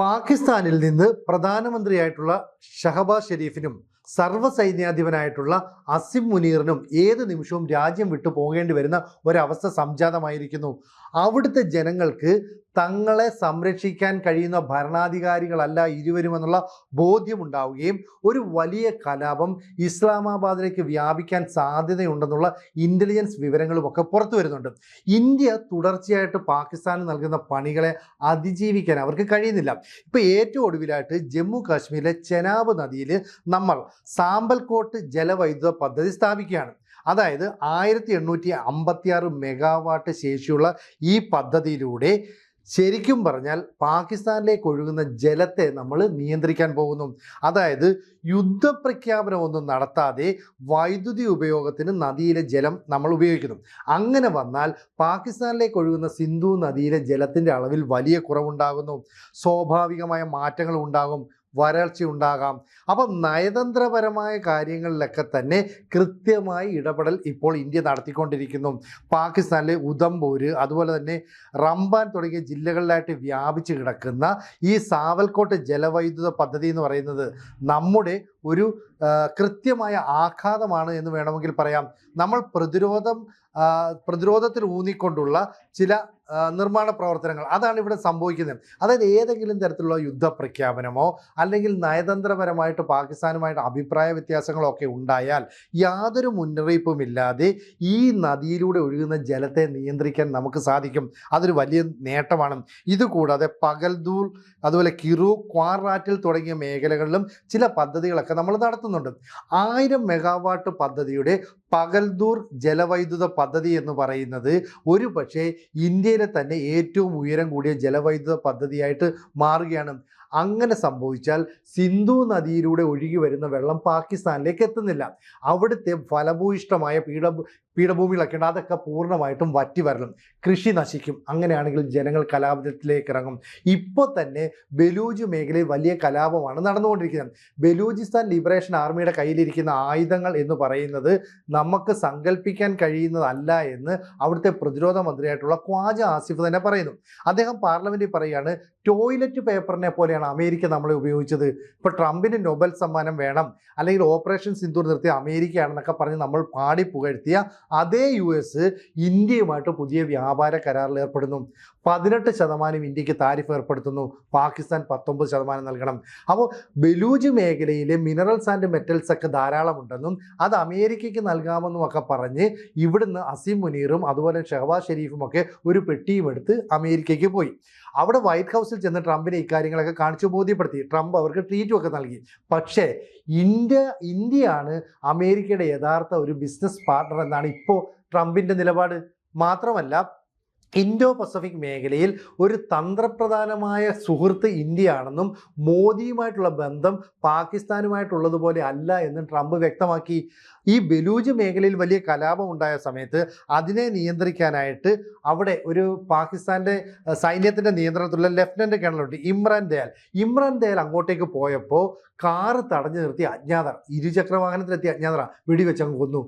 പാകിസ്ഥാനിൽ നിന്ന് പ്രധാനമന്ത്രിയായിട്ടുള്ള ഷഹബാസ് ഷെരീഫിനും സർവ്വസൈന്യാധിപനായിട്ടുള്ള അസിം മുനീറിനും ഏത് നിമിഷവും രാജ്യം വിട്ടു പോകേണ്ടി വരുന്ന ഒരവസ്ഥ സംജാതമായിരിക്കുന്നു. അവിടുത്തെ ജനങ്ങൾക്ക് തങ്ങളെ സംരക്ഷിക്കാൻ കഴിയുന്ന ഭരണാധികാരികളല്ല ഇരുവരുമെന്നുള്ള ബോധ്യമുണ്ടാവുകയും ഒരു വലിയ കലാപം ഇസ്ലാമാബാദിലേക്ക് വ്യാപിക്കാൻ സാധ്യതയുണ്ടെന്നുള്ള ഇൻ്റലിജൻസ് വിവരങ്ങളുമൊക്കെ പുറത്തു വരുന്നുണ്ട്. ഇന്ത്യ തുടർച്ചയായിട്ട് പാകിസ്ഥാന് നൽകുന്ന പണികളെ അതിജീവിക്കാൻ അവർക്ക് കഴിയുന്നില്ല. ഇപ്പോൾ ഏറ്റവും ഒടുവിലായിട്ട് ജമ്മു കാശ്മീരിലെ ചെനാബ് നദിയിൽ നമ്മൾ സാമ്പൽകോട്ട് ജലവൈദ്യുത പദ്ധതി സ്ഥാപിക്കുകയാണ്. അതായത് 1856 മെഗാവാട്ട് ശേഷിയുള്ള ഈ പദ്ധതിയിലൂടെ ശരിക്കും പറഞ്ഞാൽ പാകിസ്ഥാനിലേക്ക് ഒഴുകുന്ന ജലത്തെ നമ്മൾ നിയന്ത്രിക്കാൻ പോകുന്നു. അതായത് യുദ്ധപ്രഖ്യാപനമൊന്നും നടത്താതെ വൈദ്യുതി ഉപയോഗത്തിന് നദിയിലെ ജലം നമ്മൾ ഉപയോഗിക്കുന്നു. അങ്ങനെ വന്നാൽ പാകിസ്ഥാനിലേക്ക് ഒഴുകുന്ന സിന്ധു നദിയിലെ ജലത്തിൻ്റെ അളവിൽ വലിയ കുറവുണ്ടാകുന്നു. സ്വാഭാവികമായ മാറ്റങ്ങൾ ഉണ്ടാകും, വരൾച്ച ഉണ്ടാകാം. അപ്പം നയതന്ത്രപരമായ കാര്യങ്ങളിലൊക്കെ തന്നെ കൃത്യമായി ഇടപെടൽ ഇപ്പോൾ ഇന്ത്യ നടത്തിക്കൊണ്ടിരിക്കുന്നു. പാകിസ്ഥാനിലെ ഉധംപൂർ, അതുപോലെ തന്നെ റംബാൻ തുടങ്ങിയ ജില്ലകളിലായിട്ട് വ്യാപിച്ച് കിടക്കുന്ന ഈ സാവൽകോട്ട് ജലവൈദ്യുത പദ്ധതി എന്ന് പറയുന്നത് നമ്മുടെ ഒരു കൃത്യമായ ആഘാതമാണ് എന്ന് വേണമെങ്കിൽ പറയാം. നമ്മൾ പ്രതിരോധത്തിൽ ഊന്നിക്കൊണ്ടുള്ള ചില നിർമ്മാണ പ്രവർത്തനങ്ങൾ അതാണ് ഇവിടെ സംഭവിക്കുന്നത്. അതായത് ഏതെങ്കിലും തരത്തിലുള്ള യുദ്ധപ്രഖ്യാപനമോ അല്ലെങ്കിൽ നയതന്ത്രപരമായിട്ട് പാകിസ്ഥാനുമായിട്ട് അഭിപ്രായ വ്യത്യാസങ്ങളോ ഒക്കെ ഉണ്ടായാൽ യാതൊരു മുന്നറിയിപ്പുമില്ലാതെ ഈ നദിയിലൂടെ ഒഴുകുന്ന ജലത്തെ നിയന്ത്രിക്കാൻ നമുക്ക് സാധിക്കും. അതൊരു വലിയ നേട്ടമാണ്. ഇതുകൂടാതെ പകൽദൂർ, അതുപോലെ കിറു, ക്വാറാറ്റിൽ തുടങ്ങിയ മേഖലകളിലും ചില പദ്ധതികളൊക്കെ നമ്മൾ നടത്തുന്നുണ്ട്. 1000 മെഗാവാട്ട് പദ്ധതിയുടെ പകൽദൂർ ജലവൈദ്യുത പദ്ധതി എന്ന് പറയുന്നത് ഒരു പക്ഷേ ഇന്ത്യയിലെ തന്നെ ഏറ്റവും ഉയരം കൂടിയ ജലവൈദ്യുത പദ്ധതിയായിട്ട് മാറുകയാണ്. അങ്ങനെ സംഭവിച്ചാൽ സിന്ധു നദിയിലൂടെ ഒഴുകി വരുന്ന വെള്ളം പാകിസ്ഥാനിലേക്ക് എത്തുന്നില്ല. അവിടുത്തെ ഫലഭൂയിഷ്ടമായ പീഠഭൂമികളൊക്കെ ഉണ്ട്, അതൊക്കെ പൂർണ്ണമായിട്ടും വറ്റി വരണം, കൃഷി നശിക്കും. അങ്ങനെയാണെങ്കിൽ ജനങ്ങൾ കലാപത്തിലേക്ക് ഇറങ്ങും. ഇപ്പോൾ തന്നെ ബലൂജ് മേഖലയിൽ വലിയ കലാപമാണ് നടന്നുകൊണ്ടിരിക്കുന്നത്. ബലൂചിസ്ഥാൻ ലിബറേഷൻ ആർമിയുടെ കയ്യിലിരിക്കുന്ന ആയുധങ്ങൾ എന്ന് പറയുന്നത് നമുക്ക് സങ്കല്പിക്കാൻ കഴിയുന്നതല്ല എന്ന് അവിടുത്തെ പ്രതിരോധ മന്ത്രിയായിട്ടുള്ള ഖ്വാജ ആസിഫ് തന്നെ പറയുന്നു. അദ്ദേഹം പാർലമെന്റിൽ പറയുകയാണ്, ടോയ്ലറ്റ് പേപ്പറിനെ പോലെയാണ് അമേരിക്ക നമ്മളെ ഉപയോഗിച്ചത്. ഇപ്പോൾ ട്രംപിന് നൊബൽ സമ്മാനം വേണം, അല്ലെങ്കിൽ ഓപ്പറേഷൻ സിന്ദൂർ നിർത്തിയ അമേരിക്കയാണെന്നൊക്കെ പറഞ്ഞ് നമ്മൾ പാടി പുകഴ്ത്തിയ അതേ US ഇന്ത്യയുമായിട്ട് പുതിയ വ്യാപാര കരാറിൽ ഏർപ്പെടുന്നു. 18% ഇന്ത്യക്ക് താരിഫ് ഏർപ്പെടുത്തുന്നു. പാകിസ്ഥാൻ 19% നൽകണം. അപ്പോൾ ബലൂജ് മേഖലയിലെ മിനറൽസ് ആൻഡ് മെറ്റൽസ് ഒക്കെ ധാരാളമുണ്ടെന്നും അത് അമേരിക്കയ്ക്ക് നൽകാമെന്നും ഒക്കെ പറഞ്ഞ് ഇവിടുന്ന് അസിം മുനീറും അതുപോലെ ഷഹബാസ് ഷെരീഫും ഒക്കെ ഒരു പെട്ടിയും എടുത്ത് അമേരിക്കയ്ക്ക് പോയി. അവിടെ വൈറ്റ് ഹൗസിൽ ചെന്ന് ട്രംപിനെ ഇക്കാര്യങ്ങളൊക്കെ കാണിച്ചു ബോധ്യപ്പെടുത്തി. ട്രംപ് അവർക്ക് ട്വീറ്റും ഒക്കെ നൽകി. പക്ഷേ ഇന്ത്യയാണ് അമേരിക്കയുടെ യഥാർത്ഥ ഒരു ബിസിനസ് പാർട്ണർ എന്നാണ് ഇപ്പോൾ ട്രംപിൻ്റെ നിലപാട്. മാത്രമല്ല, ഇൻഡോ പസഫിക് മേഖലയിൽ ഒരു തന്ത്രപ്രധാനമായ സുഹൃത്ത് ഇന്ത്യയാണെന്നും മോദിയുമായിട്ടുള്ള ബന്ധം പാകിസ്ഥാനുമായിട്ടുള്ളതുപോലെ അല്ല എന്നും ട്രംപ് വ്യക്തമാക്കി. ഈ ബലൂജ് മേഖലയിൽ വലിയ കലാപം ഉണ്ടായ സമയത്ത് അതിനെ നിയന്ത്രിക്കാനായിട്ട് അവിടെ ഒരു പാകിസ്ഥാൻ്റെ സൈന്യത്തിൻ്റെ നിയന്ത്രണത്തിലുള്ള ലഫ്റ്റനന്റ് കേണലുണ്ട് ഇമ്രാൻ ദയാൽ അങ്ങോട്ടേക്ക് പോയപ്പോൾ കാറ് തടഞ്ഞു നിർത്തി അജ്ഞാതർ, ഇരുചക്ര വാഹനത്തിലെത്തിയ അജ്ഞാതർ വെടിവെച്ചങ്ങ് കൊന്നു.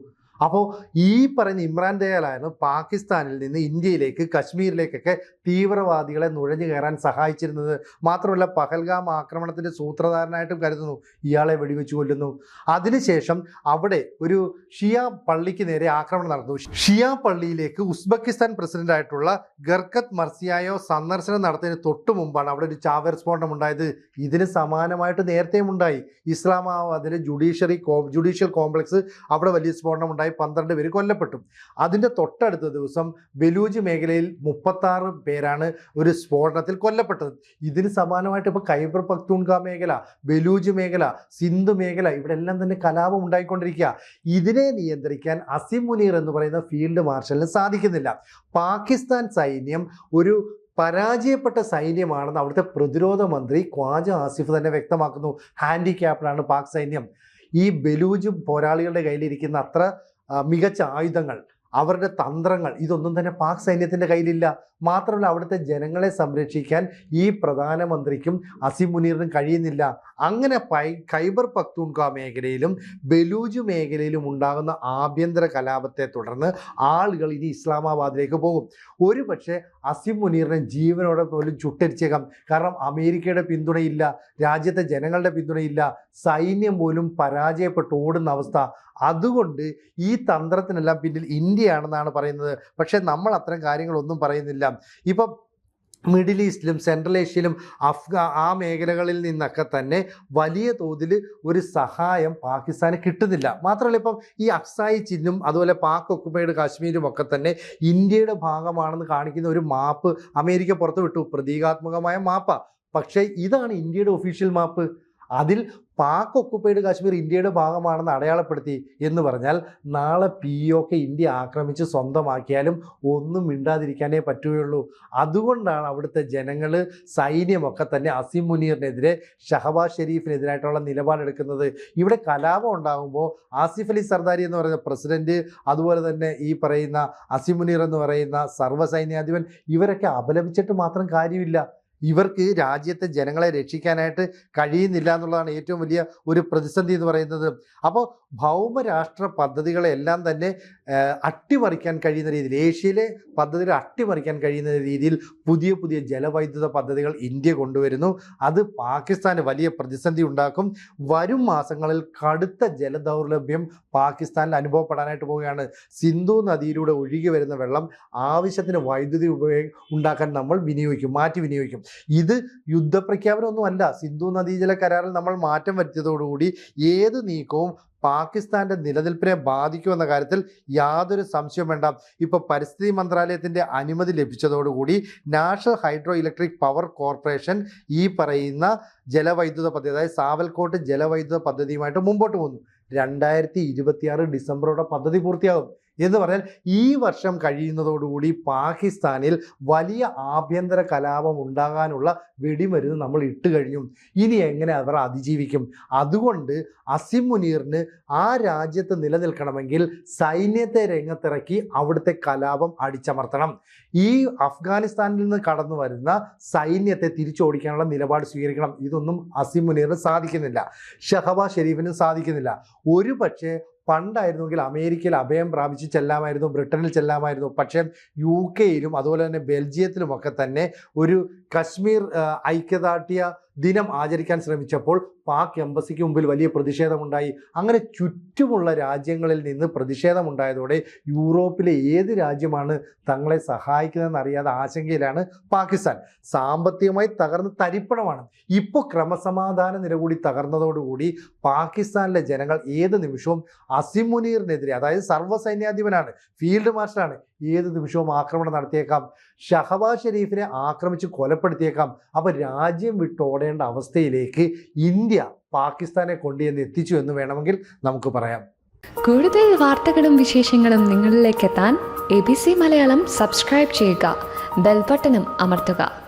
അപ്പോൾ ഈ പറയുന്ന ഇമ്രാൻ ദയാലായിരുന്നു പാകിസ്ഥാനിൽ നിന്ന് ഇന്ത്യയിലേക്ക്, കശ്മീരിലേക്കൊക്കെ തീവ്രവാദികളെ നുഴഞ്ഞു കയറാൻ സഹായിച്ചിരുന്നത്. മാത്രമല്ല, പഹൽഗാം ആക്രമണത്തിൻ്റെ സൂത്രധാരനായിട്ടും കരുതുന്നു. ഇയാളെ വെടിവെച്ച് കൊല്ലുന്നു. അതിനുശേഷം അവിടെ ഒരു ഷിയ പള്ളിക്ക് നേരെ ആക്രമണം നടന്നു. ഷിയ പള്ളിയിലേക്ക് ഉസ്ബെക്കിസ്ഥാൻ പ്രസിഡന്റായിട്ടുള്ള ഗർക്കത്ത് മർസിയായോ സന്ദർശനം നടത്തിയതിന് തൊട്ടു മുമ്പാണ് അവിടെ ഒരു ചാവേർ സ്ഫോടനം ഉണ്ടായത്. ഇതിന് സമാനമായിട്ട് നേരത്തെയും ഉണ്ടായി. ഇസ്ലാമാബാദിലെ ജുഡീഷ്യൽ കോംപ്ലക്സ് അവിടെ വലിയ സ്ഫോടനം ഉണ്ടായി, 12 പേര് കൊല്ലപ്പെട്ടു. അതിൻ്റെ തൊട്ടടുത്ത ദിവസം ബലൂജ് മേഖലയിൽ 36 പേരാണ് ഒരു സ്ഫോടനത്തിൽ കൊല്ലപ്പെട്ടത്. ഇതിന് സമാനമായിട്ട് ഇപ്പോൾ ഖൈബർ പഖ്തൂൺഖ്വ മേഖല, ബലൂജ് മേഖല, സിന്ധ് മേഖല, ഇവിടെ എല്ലാം തന്നെ കലാപം ഉണ്ടായിക്കൊണ്ടിരിക്കുക. ഇതിനെ നിയന്ത്രിക്കാൻ അസിം മുനീർ എന്ന് പറയുന്ന ഫീൽഡ് മാർഷലിന് സാധിക്കുന്നില്ല. പാകിസ്ഥാൻ സൈന്യം ഒരു പരാജയപ്പെട്ട സൈന്യമാണെന്ന് അവിടുത്തെ പ്രതിരോധ മന്ത്രി ഖ്വാജ ആസിഫ് തന്നെ വ്യക്തമാക്കുന്നു. ഹാൻഡിക്യാപ്ഡാണ് പാക് സൈന്യം. ഈ ബലൂജ് പോരാളികളുടെ കയ്യിലിരിക്കുന്ന അത്ര മികച്ച ആയുധങ്ങൾ, അവരുടെ തന്ത്രങ്ങൾ, ഇതൊന്നും തന്നെ പാക് സൈന്യത്തിൻ്റെ കയ്യിലില്ല. മാത്രമല്ല അവിടുത്തെ ജനങ്ങളെ സംരക്ഷിക്കാൻ ഈ പ്രധാനമന്ത്രിക്കും അസിം മുനീറിനും കഴിയുന്നില്ല. അങ്ങനെ ഖൈബർ പക്തൂൺഖ മേഖലയിലും ബലൂജ് മേഖലയിലും ഉണ്ടാകുന്ന ആഭ്യന്തര കലാപത്തെ തുടർന്ന് ആളുകൾ ഇനി ഇസ്ലാമാബാദിലേക്ക് പോകും. ഒരു പക്ഷേ അസിം മുനീറിനെ ജീവനോടെ പോലും ചുട്ടരിച്ചേക്കാം. കാരണം അമേരിക്കയുടെ പിന്തുണയില്ല, രാജ്യത്തെ ജനങ്ങളുടെ പിന്തുണയില്ല, സൈന്യം പോലും പരാജയപ്പെട്ട് ഓടുന്ന അവസ്ഥ. അതുകൊണ്ട് ഈ തന്ത്രത്തിനെല്ലാം പിന്നിൽ ഇന്ത്യയാണെന്നാണ് പറയുന്നത്. പക്ഷേ നമ്മൾ അത്തരം കാര്യങ്ങളൊന്നും പറയുന്നില്ല. ഇപ്പം മിഡിൽ ഈസ്റ്റിലും സെൻട്രൽ ഏഷ്യയിലും ആ മേഖലകളിൽ നിന്നൊക്കെ തന്നെ വലിയ തോതിൽ ഒരു സഹായം പാകിസ്ഥാന് കിട്ടുന്നില്ല. മാത്രമല്ല ഇപ്പം ഈ അക്സായി ചിഹ്നും അതുപോലെ പാക് ഒക്കുപൈഡ് കാശ്മീരും ഒക്കെ തന്നെ ഇന്ത്യയുടെ ഭാഗമാണെന്ന് കാണിക്കുന്ന ഒരു മാപ്പ് അമേരിക്ക പുറത്തു വിട്ടു. പ്രതീകാത്മകമായ മാപ്പാ. പക്ഷേ ഇതാണ് ഇന്ത്യയുടെ ഒഫീഷ്യൽ മാപ്പ്. അതിൽ പാക് ഒക്കുപൈഡ് കാശ്മീർ ഇന്ത്യയുടെ ഭാഗമാണെന്ന് അടയാളപ്പെടുത്തി എന്ന് പറഞ്ഞാൽ നാളെ POK ഇന്ത്യ ആക്രമിച്ച് സ്വന്തമാക്കിയാലും ഒന്നും മിണ്ടാതിരിക്കാനേ പറ്റുകയുള്ളൂ. അതുകൊണ്ടാണ് അവിടുത്തെ ജനങ്ങൾ, സൈന്യമൊക്കെ തന്നെ അസിം മുനീറിനെതിരെ, ഷഹബാസ് ഷെരീഫിനെതിരായിട്ടുള്ള നിലപാടെടുക്കുന്നത്. ഇവിടെ കലാപം ഉണ്ടാകുമ്പോൾ ആസിഫ് അലി സർദാരി എന്ന് പറയുന്ന പ്രസിഡന്റ്, അതുപോലെ തന്നെ ഈ പറയുന്ന അസിം മുനീർ എന്ന് പറയുന്ന സർവ്വസൈന്യാധിപൻ, ഇവരൊക്കെ അപലപിച്ചിട്ട് മാത്രം കാര്യമില്ല. ഇവർക്ക് രാജ്യത്തെ ജനങ്ങളെ രക്ഷിക്കാനായിട്ട് കഴിയുന്നില്ല എന്നുള്ളതാണ് ഏറ്റവും വലിയ ഒരു പ്രതിസന്ധി എന്ന് പറയുന്നത്. അപ്പോൾ ഭൗമരാഷ്ട്ര പദ്ധതികളെല്ലാം തന്നെ അട്ടിമറിക്കാൻ കഴിയുന്ന രീതിയിൽ, ഏഷ്യയിലെ പദ്ധതികൾ അട്ടിമറിക്കാൻ കഴിയുന്ന രീതിയിൽ പുതിയ പുതിയ ജലവൈദ്യുത പദ്ധതികൾ ഇന്ത്യ കൊണ്ടുവരുന്നു. അത് പാകിസ്ഥാന് വലിയ പ്രതിസന്ധി ഉണ്ടാക്കും. വരും മാസങ്ങളിൽ കടുത്ത ജലദൗർലഭ്യം പാകിസ്ഥാനിൽ അനുഭവപ്പെടാനായിട്ട് പോവുകയാണ്. സിന്ധു നദിയിലൂടെ ഒഴുകി വരുന്ന വെള്ളം ആവശ്യത്തിന് വൈദ്യുതി ഉണ്ടാക്കാൻ നമ്മൾ മാറ്റി വിനിയോഗിക്കും. ഇത് യുദ്ധപ്രഖ്യാപനമൊന്നുമല്ല. സിന്ധു നദീജല കരാറിൽ നമ്മൾ മാറ്റം വരുത്തിയതോടുകൂടി ഏത് നീക്കവും പാകിസ്ഥാന്റെ നിലനിൽപ്പിനെ ബാധിക്കുമെന്ന കാര്യത്തിൽ യാതൊരു സംശയവും വേണ്ട. ഇപ്പോൾ പരിസ്ഥിതി മന്ത്രാലയത്തിൻ്റെ അനുമതി ലഭിച്ചതോടുകൂടി national hydro electric power corporation ഈ പറയുന്ന ജലവൈദ്യുത പദ്ധതി, അതായത് സാവൽകോട്ട് ജലവൈദ്യുത പദ്ധതിയുമായിട്ട് മുമ്പോട്ട് പോകുന്നു. 2026 ഡിസംബറോടെ പദ്ധതി പൂർത്തിയാകും. എന്ന് പറഞ്ഞാൽ ഈ വർഷം കഴിയുന്നതോടുകൂടി പാകിസ്ഥാനിൽ വലിയ ആഭ്യന്തര കലാപം ഉണ്ടാകാനുള്ള വെടിമരുന്ന് നമ്മൾ ഇട്ട് കഴിഞ്ഞു. ഇനി എങ്ങനെ അവർ അതിജീവിക്കും? അതുകൊണ്ട് അസിം മുനീറിന് ആ രാജ്യത്ത് നിലനിൽക്കണമെങ്കിൽ സൈന്യത്തെ രംഗത്തിറക്കി അവിടുത്തെ കലാപം അടിച്ചമർത്തണം. ഈ അഫ്ഗാനിസ്ഥാനിൽ നിന്ന് കടന്നു വരുന്ന സൈന്യത്തെ തിരിച്ചോടിക്കാനുള്ള നിലപാട് സ്വീകരിക്കണം. ഇതൊന്നും അസിം മുനീറിന് സാധിക്കുന്നില്ല, ഷഹബാസ് ഷെരീഫിനും സാധിക്കുന്നില്ല. ഒരു പക്ഷേ പണ്ടായിരുന്നെങ്കിൽ അമേരിക്കയിൽ അഭയം പ്രാപിച്ച് ചെല്ലാമായിരുന്നു, ബ്രിട്ടനിൽ ചെല്ലാമായിരുന്നു. പക്ഷേ UK യിലും അതുപോലെ തന്നെ ബെൽജിയത്തിലുമൊക്കെ തന്നെ ഒരു കശ്മീർ ഐക്യദാർഢ്യ ദിനം ആചരിക്കാൻ ശ്രമിച്ചപ്പോൾ പാക് എംബസിക്ക് മുമ്പിൽ വലിയ പ്രതിഷേധമുണ്ടായി. അങ്ങനെ ചുറ്റുമുള്ള രാജ്യങ്ങളിൽ നിന്ന് പ്രതിഷേധമുണ്ടായതോടെ യൂറോപ്പിലെ ഏത് രാജ്യമാണ് തങ്ങളെ സഹായിക്കുന്നതെന്ന് അറിയാതെ ആശങ്കയിലാണ് പാകിസ്ഥാൻ. സാമ്പത്തികമായി തകർന്ന് തരിപ്പണമാണ്. ഇപ്പോൾ ക്രമസമാധാന നില കൂടി തകർന്നതോടുകൂടി പാകിസ്ഥാനിലെ ജനങ്ങൾ ഏത് നിമിഷവും അസിം മുനീറിനെതിരെ, അതായത് സർവ്വസൈന്യാധിപനാണ്, ഫീൽഡ് മാർഷലാണ്, ഏത് നിമിഷവും ആക്രമണം നടത്തിയേക്കാം. ഷഹബാസ് ഷെരീഫിനെ ആക്രമിച്ച് കൊലപ്പെടുത്തിയേക്കാം. അപ്പോൾ രാജ്യം വിട്ടോടേണ്ട അവസ്ഥയിലേക്ക് ഇന്ത്യ പാകിസ്ഥാനെ കൊണ്ടുവന്ന് എത്തിച്ചു എന്ന് വേണമെങ്കിൽ നമുക്ക് പറയാം. കൂടുതൽ വാർത്തകളും വിശേഷങ്ങളും നിങ്ങളിലേക്ക് എത്താൻ ABC മലയാളം സബ്സ്ക്രൈബ് ചെയ്യുക, ബെൽബട്ടനും അമർത്തുക.